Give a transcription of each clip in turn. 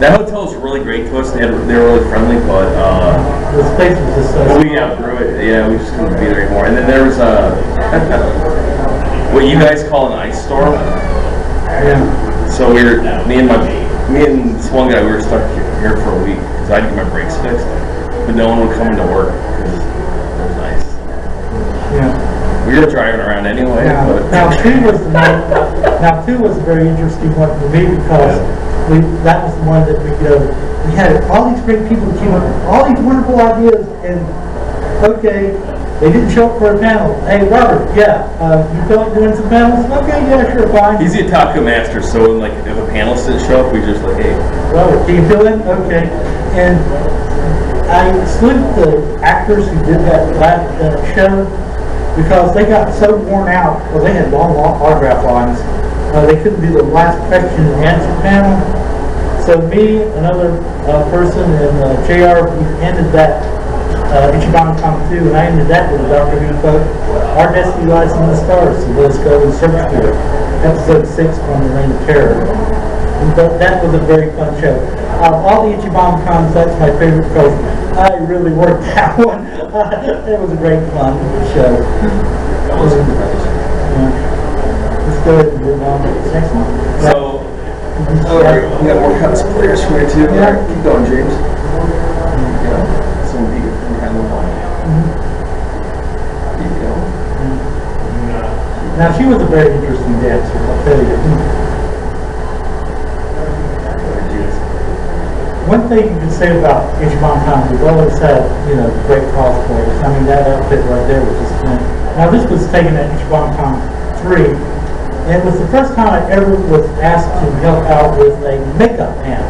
That hotel was really great to us. They were really friendly, but the space was just so we outgrew it. Yeah, we just couldn't be there anymore. And then there was what you guys call an ice storm. Yeah. So me and this one guy, we were stuck here for a week because I had to get my brakes fixed, but no one would come into work because it was ice. Yeah. We were driving around anyway. Yeah. But Now two was a very interesting one for me because that was the one that we had all these great people who came up with all these wonderful ideas, and okay, they didn't show up for a panel. Hey, Robert, yeah, you feel like doing some panels? Okay, yeah, sure, fine. he's the otaku master, so when, like, if a panelist didn't show up, we just like, hey. Robert, can you fill in? Okay. And I salute the actors who did that show because they got so worn out. Well, they had long autograph lines. They couldn't do the last question and answer panel. So me, another person, and JR, we ended that Ichiban Con 2, and I ended that with a Dr. Who quote, "Our destiny lies in the stars, so let us go and search for it." Episode 6 on the Reign of Terror. But that was a very fun show. All the Ichiban Cons, that's my favorite because I really worked that one. It was a great fun show. That was Let's go ahead and move on to the next one. So, we got more cosplayers from here too. Yeah. All right, keep going, James. Some people from behind the wall. Keep going. Now, she was a very interesting dancer, I'll tell you. One thing you can say about Ichiban Con, we've always had, great cosplayers. I mean, that outfit right there was just fun. Now, this was taken at Ichiban Con 3, and it was the first time I ever was asked to help out with a makeup panel.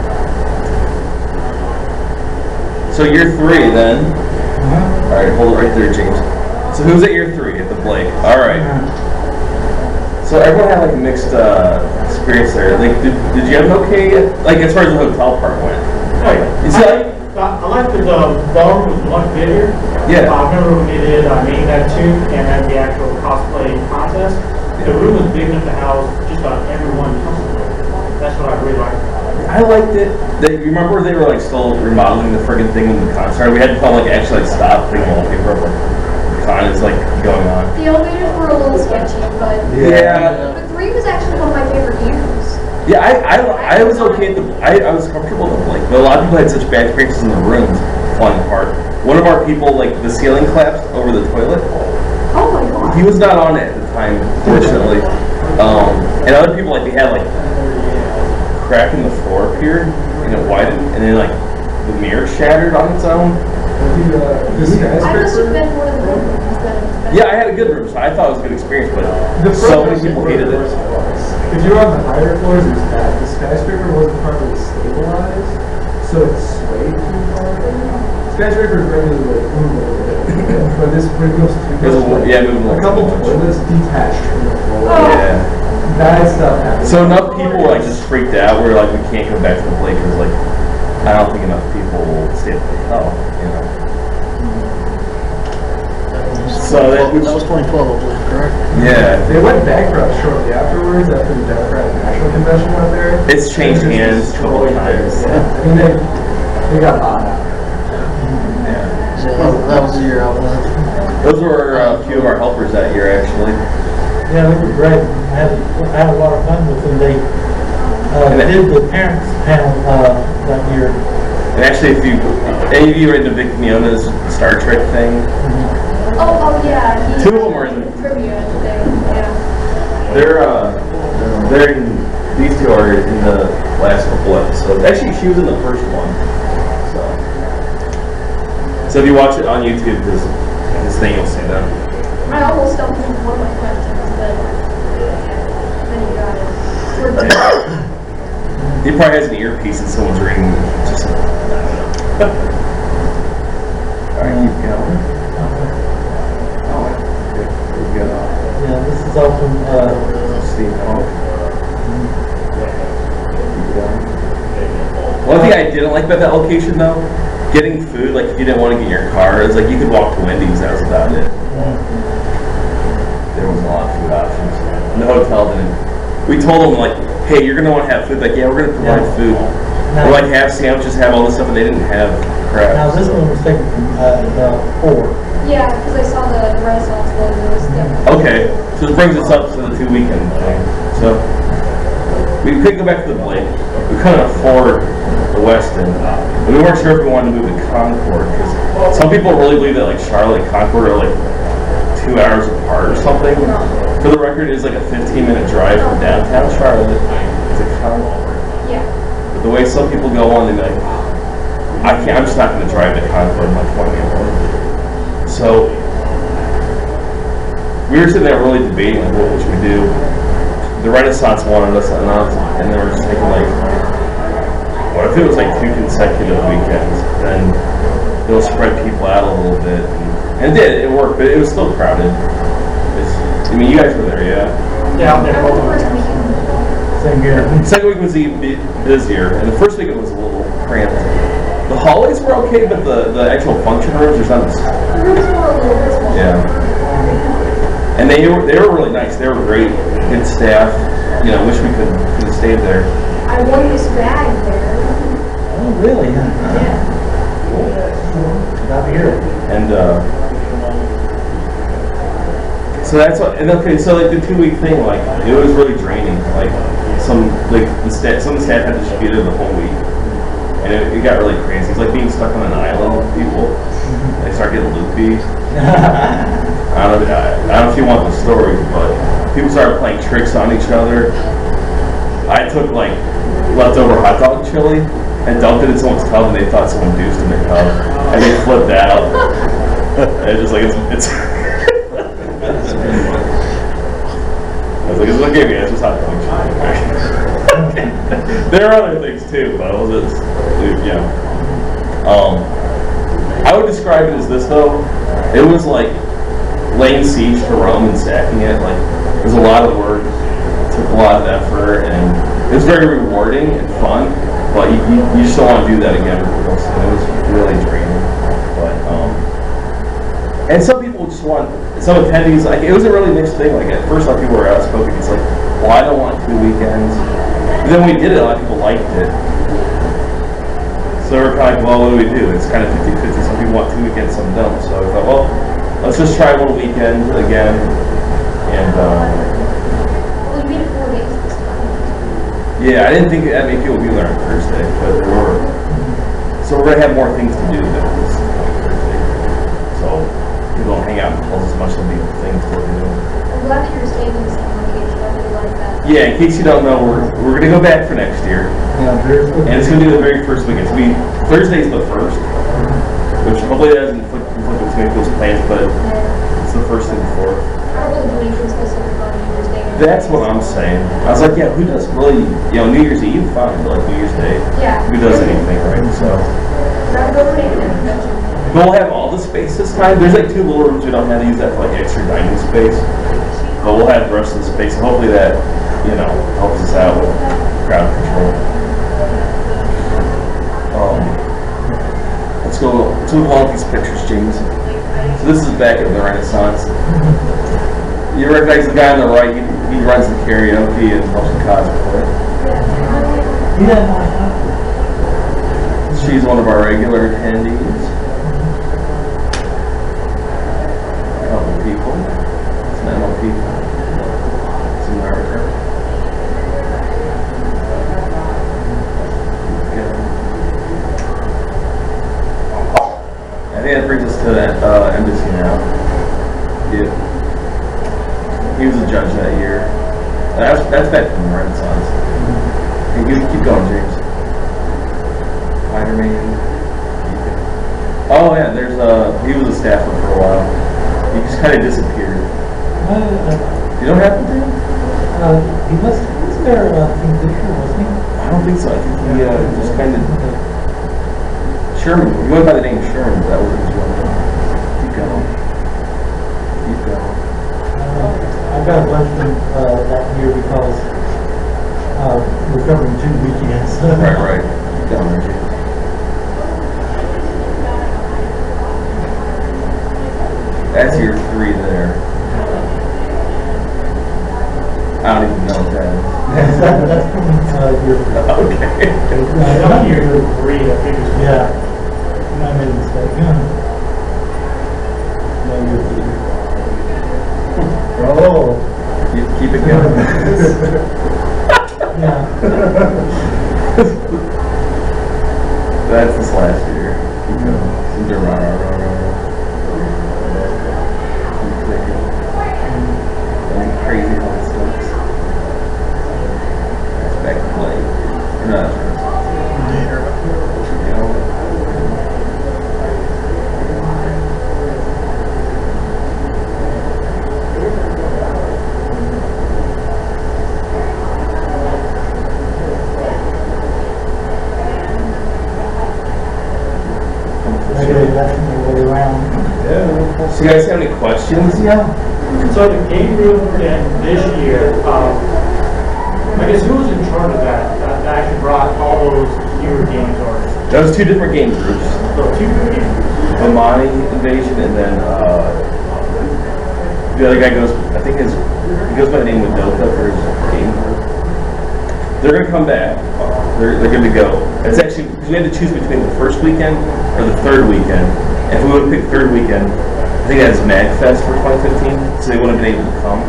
So year 3 then. Uh-huh. All right, hold it right there, James. So who's at year 3 at the Blake? All right. So everyone had like a mixed experience there. Like, did you have an okay, like as far as the hotel part went? Oh yeah. Is that? I like that the ballroom was much bigger. Yeah. I remember when we did Main Night 2 and had the actual cosplay contest. The room was big enough to house just about everyone comfortable. That's what I really liked. I liked it. You remember they were like still remodeling the friggin' thing when the concert. We had to call actually stop putting wallpaper up. Like the con is like going on. The elevators were a little sketchy, but Yeah. but 3 was actually one of my favorite years. Yeah, I was okay at I was comfortable at the Blake, but a lot of people had such bad experiences in the rooms falling apart. One of our people, like the ceiling collapsed over the toilet. Oh my god. He was not on it at the time, fortunately. And other people, like, they had like crack in the floor appeared and it widened, and then like the mirror shattered on its own. I must have been one of the good ones then. Yeah, I had a good room, so I thought it was a good experience, but so many people hated it. If you were on the higher floors, it was bad. The skyscraper wasn't properly stabilized, so it swayed too far. Skyscraper is regularly like move a little bit, but this bridge goes too close. Yeah, moving A couple toilets detached from the floor. Yeah. Bad stuff happened. So enough people were like just freaked out. We were like, we can't go back to the Blake because like I don't think enough people will stay at the hotel, So That was 2012, I believe, correct? Yeah, They went bankrupt shortly afterwards after the Democratic National Convention went there. it's changed hands a couple of times. Yeah, I mean they got bought out. Yeah. So that was the year I went. Those were a few of our helpers that year, actually. Yeah, they were great. I had a lot of fun with them. They did the parents panel that year. And actually, if any of you are into Vic Miona's Star Trek thing, Oh yeah. He 2 of them were in. trivia thing. Yeah. They're in. These 2 are in the last couple episodes. Actually, she was in the first one. So if you watch it on YouTube, this thing, you'll see them. I almost don't think one of my questions, but then you got it. He probably has an earpiece and someone's reading. Just. Alright, keep going. Yeah, this is all from Steve. One thing I didn't like about that location though, getting food, like if you didn't want to get in your car, it's like you could walk to Wendy's, that was about it. There wasn't a lot of food options. And the hotel didn't. We told them like, hey, you're going to want to have food. Like, yeah, we're going to provide food. Now- Or like have sandwiches, have all this stuff, and they didn't have crabs. Now, this one was taken from, four. Yeah, because I saw the Renaissance logos. Okay, so it brings us up to the 2 weekend thing. So we could go back to the Blake. We couldn't afford the Westin. And we weren't sure if we wanted to move to Concord because some people really believe that like Charlotte and Concord are like 2 hours apart or something. For the record, it is like a 15-minute drive from downtown Charlotte to Concord. Yeah. But the way some people go on, they're like, I can't. I'm just not going to drive to Concord in my 20-year-old. So we were sitting there really debating like what should we do. The Renaissance wanted us, and they were just thinking like, what if it was like 2 consecutive weekends? Then it'll spread people out a little bit, and it did. It worked, but it was still crowded. I mean, you guys were there, yeah. Yeah, I'm there. I went the first weekend. Same here. The second week was even busier, and the first week it was a little cramped. The hallways were okay, but the actual function rooms, there's nothing. The rooms were a little bit smaller. Yeah. And they were really nice. They were great, good staff. You know, wish we could have stayed there. I won this bag there. Oh, really? Yeah. Not here. And so that's what. And okay, so like the 2-week thing, like it was really draining. Like some of the staff had to just be there the whole week, and it got really crazy. It's like being stuck on an island with people. They start getting loopy. I don't know if you want the story, but people started playing tricks on each other. I took like leftover hot dog chili and dumped it in someone's tub, and they thought someone deuced in their tub, and they flipped out. And it's just like it's. I was like, it's okay, man. It's just hot dog chili. There are other things too, but it was just, yeah. I would describe it as this though. It was like laying siege to Rome and stacking it. Like it was a lot of work, it took a lot of effort, and it was very rewarding and fun. But you just don't want to do that again real soon. It was really draining. But and some people just want some attendees. Like it was a really mixed thing. Like at first, a lot of people were outspoken. It's like, well, I don't want 2 weekends. And then when we did it, a lot of people liked it. So we're kind of like, well, what do we do? It's kind of 50-50. Some people want 2 weekends, some don't. So I thought, well, let's just try 1 weekend again. And Well, you made it 4 days this time. yeah, I didn't think that many people would be there on Thursday, but there were. So we're gonna have more things to do than this Thursday. So people don't hang out in calls as much as the things to do. I'm glad that you're staying in the same location. I really like that. Yeah, in case you don't know, we're gonna go back for next year. Yeah, there's. And it's going to be the very first weekend. So Thursday's the first, which hopefully doesn't conflict with too many people's plans, but it's the first and the fourth. I don't really do anything specific on New Year's Day. That's what I'm saying. I was like, yeah, who does really, New Year's Eve, fine, but like New Year's Day, Yeah. who does anything, right? So, Not go for anything. but we'll have all the space this time. There's like 2 little rooms we don't have to use that for like extra dining space, but we'll have the rest of the space. And hopefully that, helps us out with crowd control. Let's go along these pictures, James. So this is back at the Renaissance. You recognize the guy on the right? He runs the karaoke and helps the cosplay. Yeah. She's one of our regular attendees. A couple people. Some ML people. Some America. I think that brings us to that embassy now. Yeah. He was a judge that year. That's back from the Renaissance. Hey, keep going, James. Spider-Man. Oh yeah, he was a staffer for a while. He just kind of disappeared. You know what happened to him? Was there a Kingfisher, wasn't he? I don't think so. I think he just kind of Sherman. He went by the name Sherman, but that wasn't his real name. Keep going. Keep going. I've got a bunch of them that year because we're covering 2 weekends. Right. Keep going, Reggie. That's your 3 there. I don't even know what that is. That's from your. Okay. That's this last year. Keep going. Some dirt, rah, rah, rah, rah, rah. Keep clicking. Going crazy how it sucks. It's back to play. Or not. You know? Maybe that's the way around. Yeah. So you guys have any questions? Yeah. So the game room this year, I guess who was in charge of that? That actually brought all those newer games or That was two different game groups. so two game groups? The Mani Invasion and then the other guy goes, I think he goes by the name of Delta for his game group. They're going to come back. They're going to go. It's actually, because we had to choose between the first weekend or the third weekend. And if we would have picked third weekend, I think that's MagFest for 2015, so they wouldn't have been able to come.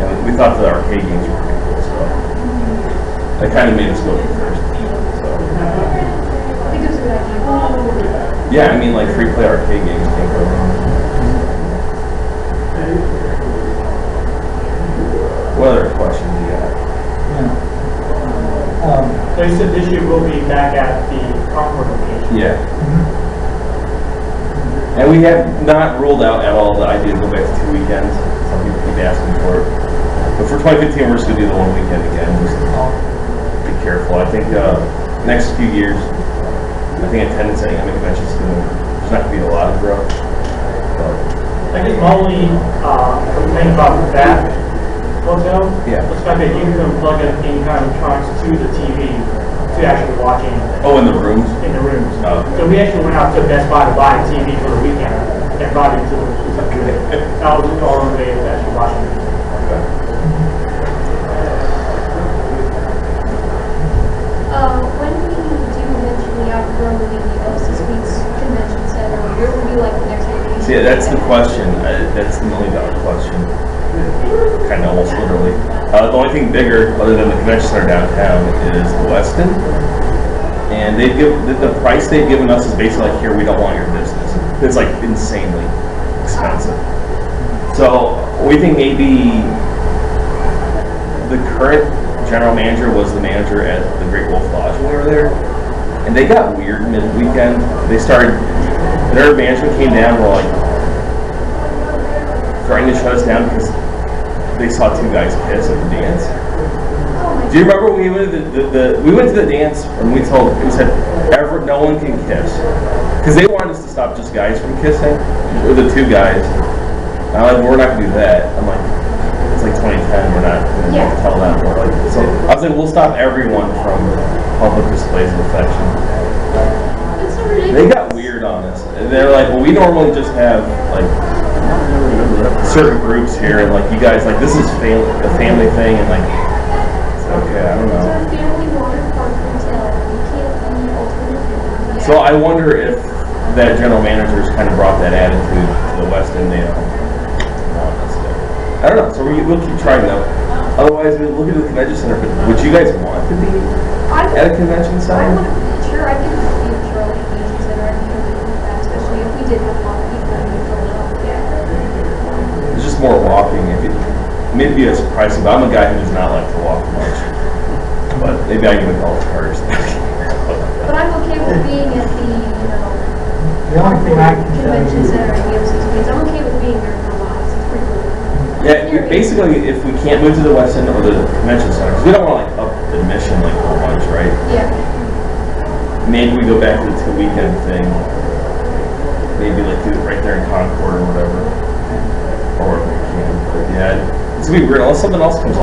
And we thought the arcade games were pretty cool, so that kind of made us go for first. So. I think it was a good idea. Yeah, I mean, like free-play arcade games can't go wrong. What other questions do you got? Yeah. So you said this year we'll be back at the Concord location. Yeah. And we have not ruled out at all the idea to go back to 2 weekends. Some people keep asking for it. But for 2015, we're just going to do the 1 weekend again. Just be careful. I think next few years, I think attendance at Anime Convention is there's not going to be a lot of growth. But, I guess my only complaint about that hotel, Yeah. the fact that you can plug in any kind of electronics to the TV to actually watch anything oh, in the rooms? in the rooms. Oh. So we actually went out to Best Buy to buy a TV for the weekend and brought it to the that was our own way of actually watching it. When we do eventually outgrow the LC Suites Convention Center, where will be like the next location? See, that's the question. That's the $1,000,000 question. Kind of almost literally. The only thing bigger, other than the convention center downtown, is the Westin. And they've given the price they've given us is basically like, here, we don't want your business. It's like insanely expensive. So we think maybe the current general manager was the manager at the Great Wolf Lodge when we were there. And they got weird mid-weekend. They started, their management came down and were like, trying to shut us down because they saw two guys kiss at the dance. Oh my Do you remember when we went to we went to the dance and we said no one can kiss because they wanted us to stop just guys from kissing, or the two guys. And I'm like, we're not gonna do that. I'm like, it's like 2010. We're not gonna tell them. We're like, so I was like, we'll stop everyone from public displays of affection. That's so ridiculous. They got weird on us. And they're like, well, we normally just have like certain groups here, and like you guys, like this is a family thing, and like, it's okay, I don't So know. family water park hotel, you can't be alternative. So I wonder if that general manager's kind of brought that attitude to the West End, you know. I don't know. So we'll keep trying though. Otherwise, we'll look at the convention center. But would you guys want to be at a convention I center? want to, sure, I can be a Charlotte Convention Center, I can do that, especially if we did have a lot of people in Philadelphia. It's just more walking. Maybe it's pricey, but I'm a guy who does not like to walk much. But maybe I can even call it cars. But I'm okay with being at the, The only thing I can tell convention you, center at the MC's. I'm okay with being there for a while, it's pretty cool. Yeah, basically, if we can't move to the West End or the convention center, because we don't want to like up admission like a bunch, right? Yeah. Maybe we go back to the 2 weekend thing. Maybe like do it right there in Concord or whatever. Or if we can. But yeah, it's gonna be weird unless something else comes along.